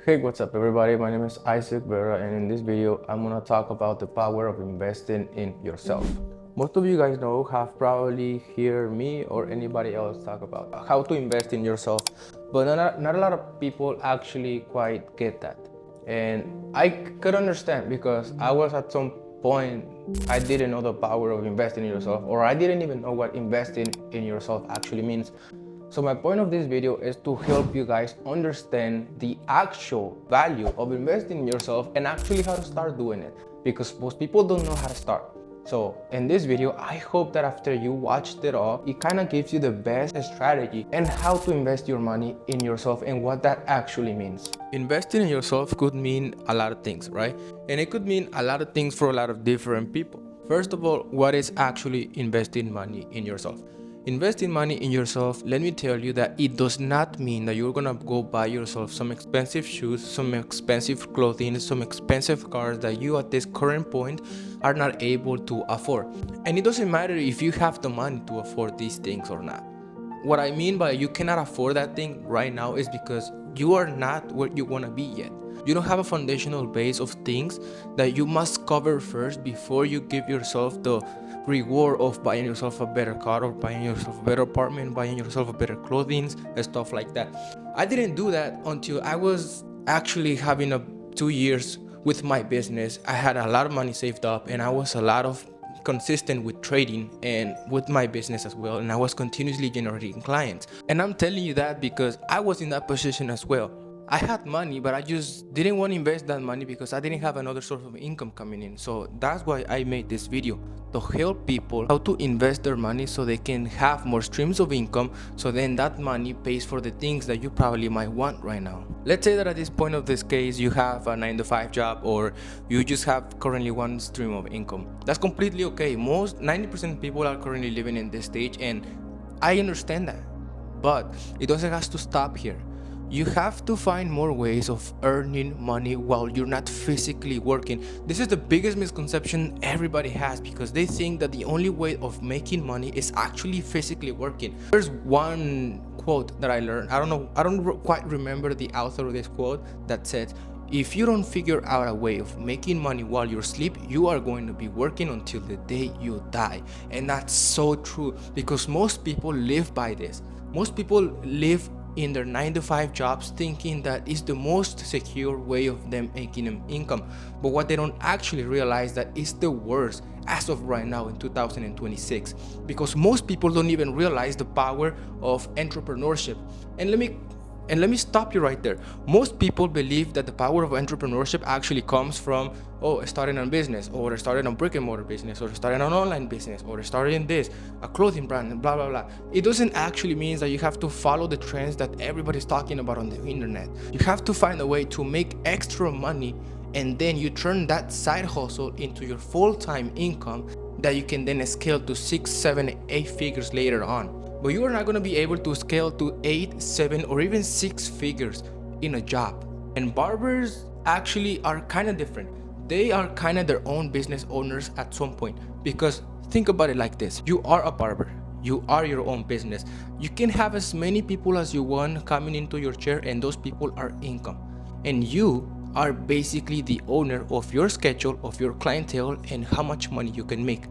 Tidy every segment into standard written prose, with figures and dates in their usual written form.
Hey, what's up everybody? My name is Isaac Vera, and in this video I'm gonna talk about the power of investing in yourself. Most of you guys know have probably heard me or anybody else talk about how to invest in yourself, but not a lot of people actually quite get that. And I could understand because I was at some point I didn't know the power of investing in yourself, or I didn't even know what investing in yourself actually means. So my point of this video is to help you guys understand the actual value of investing in yourself and actually how to start doing it, because most people don't know how to start. So in this video, I hope that after you watched it all, it kind of gives you the best strategy and how to invest your money in yourself and what that actually means. Investing in yourself could mean a lot of things, right? And it could mean a lot of things for a lot of different people. First of all, what is actually investing money in yourself? Investing money in yourself, let me tell you that it does not mean that you're gonna go buy yourself some expensive shoes, some expensive clothing, some expensive cars that you at this current point are not able to afford. And it doesn't matter if you have the money to afford these things or not. What I mean by you cannot afford that thing right now is because you are not where you want to be yet. You don't have a foundational base of things that you must cover first before you give yourself the reward of buying yourself a better car or buying yourself a better apartment, buying yourself a better clothing and stuff like that. I didn't do that until I was actually having 2 years with my business. I had a lot of money saved up and I was a lot of consistent with trading and with my business as well, and I was continuously generating clients. And I'm telling you that because I was in that position as well. I had money, but I just didn't want to invest that money because I didn't have another source of income coming in. So that's why I made this video, to help people how to invest their money so they can have more streams of income, so then that money pays for the things that you probably might want right now. Let's say that at this point of this case you have a 9 to 5 job, or you just have currently one stream of income. That's completely okay. Most 90% of people are currently living in this stage, and I understand that, but it doesn't have to stop here. You have to find more ways of earning money while you're not physically working. This is the biggest misconception everybody has, because they think that the only way of making money is actually physically working. There's one quote that I learned. I don't quite remember the author of this quote, that said, if you don't figure out a way of making money while you're asleep, you are going to be working until the day you die. And that's so true, because most people live by this. Most people live in their 9 to 5 jobs thinking that is the most secure way of them making an income, but what they don't actually realize that is the worst as of right now in 2026, because most people don't even realize the power of entrepreneurship. And let me stop you right there. Most people believe that the power of entrepreneurship actually comes from starting a business, or starting a brick and mortar business, or starting an online business, or starting a clothing brand, and blah blah blah. It doesn't actually mean that you have to follow the trends that everybody's talking about on the internet. You have to find a way to make extra money, and then you turn that side hustle into your full-time income that you can then scale to 6, 7, 8 figures later on. But you are not going to be able to scale to 8, 7, or even 6 figures in a job. And barbers actually are kind of different. They are kind of their own business owners at some point, because think about it like this. You are a barber. You are your own business. You can have as many people as you want coming into your chair, and those people are income. And you are basically the owner of your schedule, of your clientele, and how much money you can make.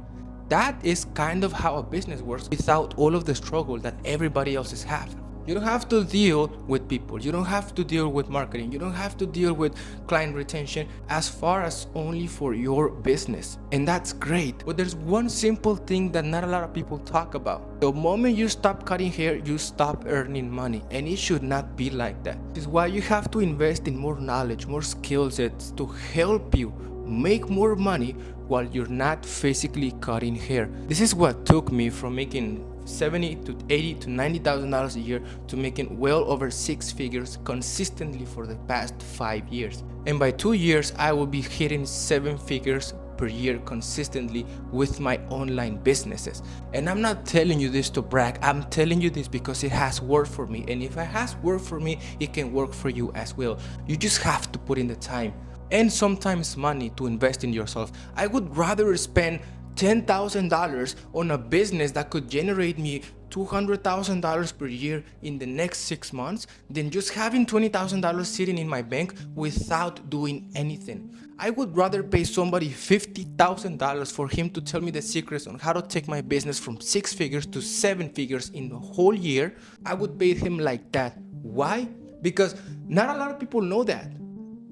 That is kind of how a business works without all of the struggle that everybody else has. You don't have to deal with people. You don't have to deal with marketing. You don't have to deal with client retention, as far as only for your business. And that's great. But there's one simple thing that not a lot of people talk about. The moment you stop cutting hair, you stop earning money. And it should not be like that. This is why you have to invest in more knowledge, more skill sets to help you make more money while you're not physically cutting hair. This is what took me from making $70,000 to $80,000 to $90,000 a year to making well over 6 figures consistently for the past 5 years. And by 2 years, I will be hitting 7 figures per year consistently with my online businesses. And I'm not telling you this to brag. I'm telling you this because it has worked for me. And if it has worked for me, it can work for you as well. You just have to put in the time and sometimes money to invest in yourself. I would rather spend $10,000 on a business that could generate me $200,000 per year in the next 6 months than just having $20,000 sitting in my bank without doing anything. I would rather pay somebody $50,000 for him to tell me the secrets on how to take my business from 6 figures to 7 figures in the whole year. I would pay him like that. Why? Because not a lot of people know that.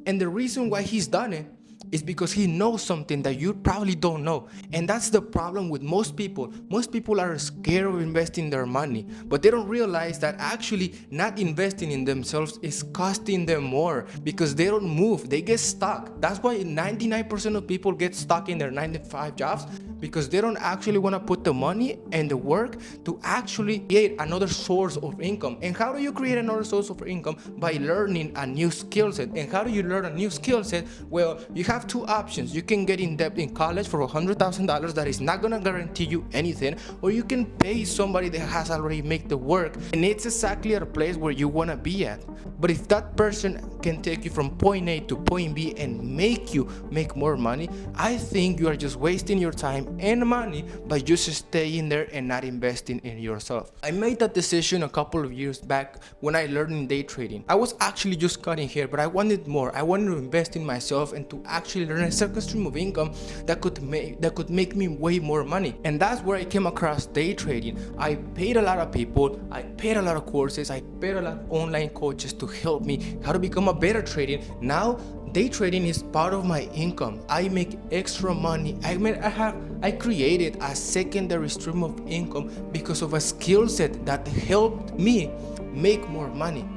And the reason why he's done it is because he knows something that you probably don't know. And that's the problem with most people. Most people are scared of investing their money, but they don't realize that actually not investing in themselves is costing them more because they don't move, they get stuck. That's why 99% of people get stuck in their 9-to-5 jobs, because they don't actually want to put the money and the work to actually create another source of income. And how do you create another source of income? By learning a new skill set. And how do you learn a new skill set? Well, you have two options. You can get in debt in college for $100,000 that is not gonna guarantee you anything, or you can pay somebody that has already made the work, and it's exactly at a place where you wanna be at. But if that person can take you from point A to point B and make you make more money, I think you are just wasting your time and money by just staying there and not investing in yourself. I made that decision a couple of years back when I learned in day trading. I was actually just cutting hair, but I wanted more. I wanted to invest in myself and to actually learn a second stream of income that could make me way more money. And that's where I came across day trading. I paid a lot of people, I paid a lot of courses, I paid a lot of online coaches to help me how to become a better trader. Now day trading is part of my income. I make extra money. I created a secondary stream of income because of a skill set that helped me make more money.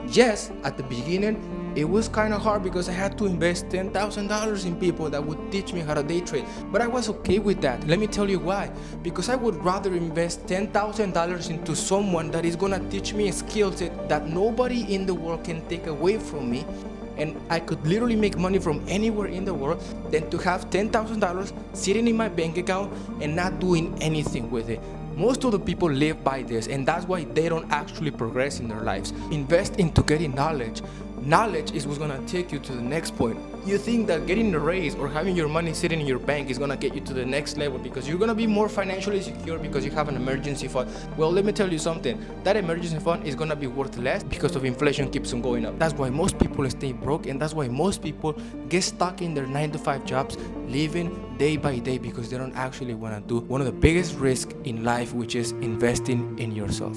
Yes, at the beginning it was kind of hard because I had to invest $10,000 in people that would teach me how to day trade, but I was okay with that. Let me tell you why. Because I would rather invest $10,000 into someone that is gonna teach me a skill set that nobody in the world can take away from me, and I could literally make money from anywhere in the world, than to have $10,000 sitting in my bank account and not doing anything with it. Most of the people live by this, and that's why they don't actually progress in their lives. Invest into getting knowledge. Knowledge is what's gonna take you to the next point. You think that getting a raise or having your money sitting in your bank is gonna get you to the next level because you're gonna be more financially secure because you have an emergency fund. Well, let me tell you something. That emergency fund is gonna be worth less because of inflation keeps on going up. That's why most people stay broke, and that's why most people get stuck in their 9-to-5 jobs, living day by day because they don't actually wanna do one of the biggest risks in life, which is investing in yourself.